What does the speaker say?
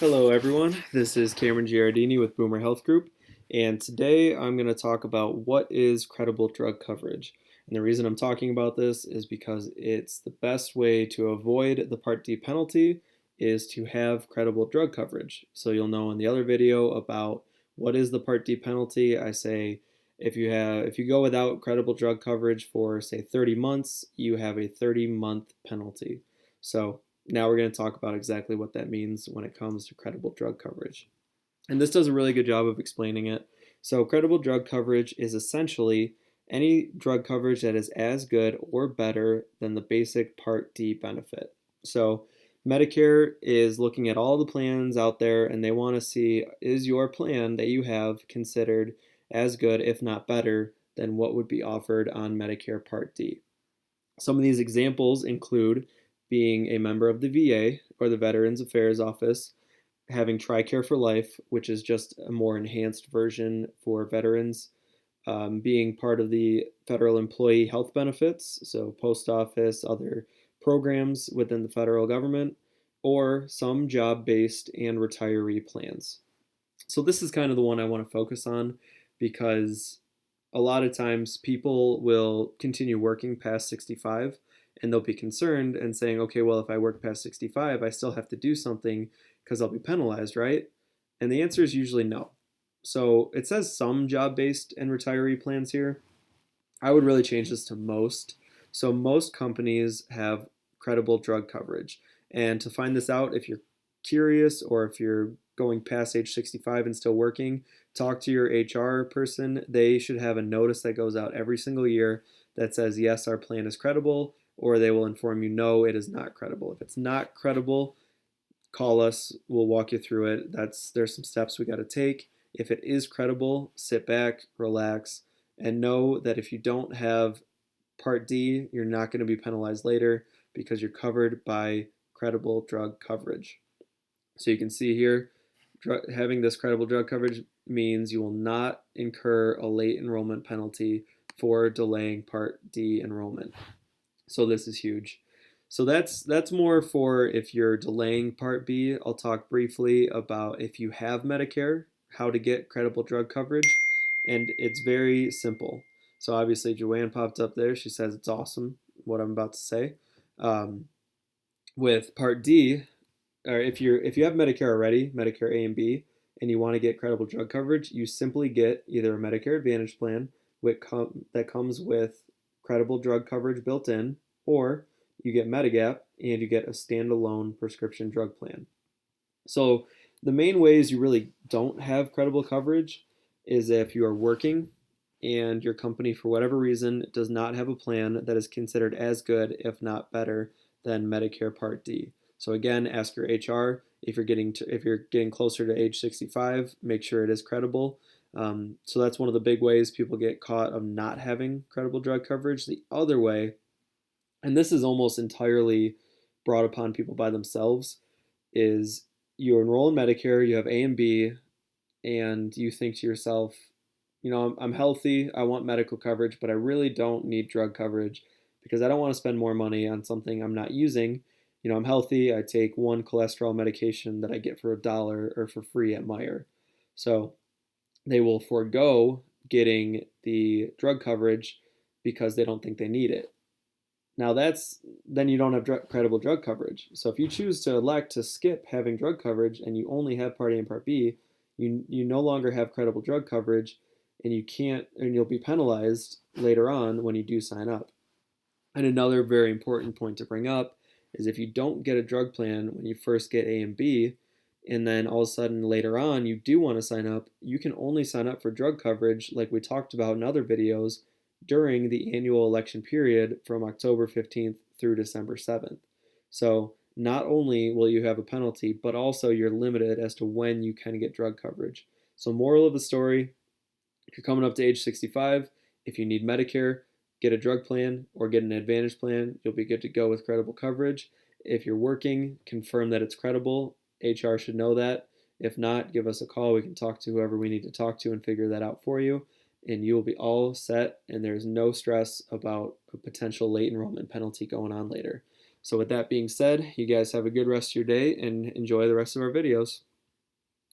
Hello, everyone. This is Cameron Giardini with Boomer Health Group, and today I'm going to talk about what is credible drug coverage. And the reason I'm talking about this is because it's the best way to avoid the Part D penalty is to have credible drug coverage. So you'll know in the other video about what is the Part D penalty. I say if you go without credible drug coverage for say 30 months, you have a 30-month penalty. So now we're going to talk about exactly what that means when it comes to credible drug coverage. And this does a really good job of explaining it. So credible drug coverage is essentially any drug coverage that is as good or better than the basic Part D benefit. So Medicare is looking at all the plans out there and they want to see, is your plan that you have considered as good, if not better, than what would be offered on Medicare Part D. Some of these examples include being a member of the VA or the Veterans Affairs Office, having TRICARE for Life, which is just a more enhanced version for veterans, being part of the federal employee health benefits, so post office, other programs within the federal government, or some job-based and retiree plans. So this is kind of the one I want to focus on because a lot of times people will continue working past 65 and they'll be concerned and saying, okay, well, if I work past 65, I still have to do something because I'll be penalized, right? And the answer is usually no. So it says some job-based and retiree plans here. I would really change this to most. So most companies have credible drug coverage. And to find this out, if you're curious or if you're going past age 65 and still working, talk to your HR person. They should have a notice that goes out every single year that says, yes, our plan is credible, or they will inform you, no, it is not credible. If it's not credible, call us. We'll walk you through it. There's some steps we got to take. If it is credible, sit back, relax, and know that if you don't have Part D, you're not going to be penalized later because you're covered by credible drug coverage. So you can see here, having this credible drug coverage means you will not incur a late enrollment penalty for delaying Part D enrollment. So this is huge. So that's more for if you're delaying Part B. I'll talk briefly about if you have Medicare, how to get credible drug coverage, and it's very simple. So obviously Joanne popped up there. She says it's awesome what I'm about to say. Um, with Part D, or if you have Medicare already, Medicare A and B, and you want to get credible drug coverage, you simply get either a Medicare Advantage plan that comes with credible drug coverage built in, or you get Medigap and you get a standalone prescription drug plan. So the main ways you really don't have credible coverage is if you are working and your company, for whatever reason, does not have a plan that is considered as good, if not better, than Medicare Part D. So again, ask your HR if you're getting closer to age 65, make sure it is credible. So that's one of the big ways people get caught of not having credible drug coverage. The other way, and this is almost entirely brought upon people by themselves, is you enroll in Medicare, you have A and B, and you think to yourself, I'm healthy, I want medical coverage, but I really don't need drug coverage because I don't want to spend more money on something I'm not using. I'm healthy, I take one cholesterol medication that I get for $1 or for free at Meijer. So they will forego getting the drug coverage because they don't think they need it. Now then you don't have credible drug coverage. So if you choose to elect to skip having drug coverage and you only have Part A and Part B, you no longer have credible drug coverage, and you'll be penalized later on when you do sign up. And another very important point to bring up is if you don't get a drug plan when you first get A and B, and then all of a sudden later on you do want to sign up, you can only sign up for drug coverage like we talked about in other videos during the annual election period from October 15th through December 7th. So not only will you have a penalty, but also you're limited as to when you can get drug coverage. So moral of the story, if you're coming up to age 65, if you need Medicare, get a drug plan or get an Advantage plan. You'll be good to go with credible coverage. If you're working, confirm that it's credible. HR should know that. If not, give us a call. We can talk to whoever we need to talk to and figure that out for you. And you will be all set, and there's no stress about a potential late enrollment penalty going on later. So with that being said, you guys have a good rest of your day and enjoy the rest of our videos.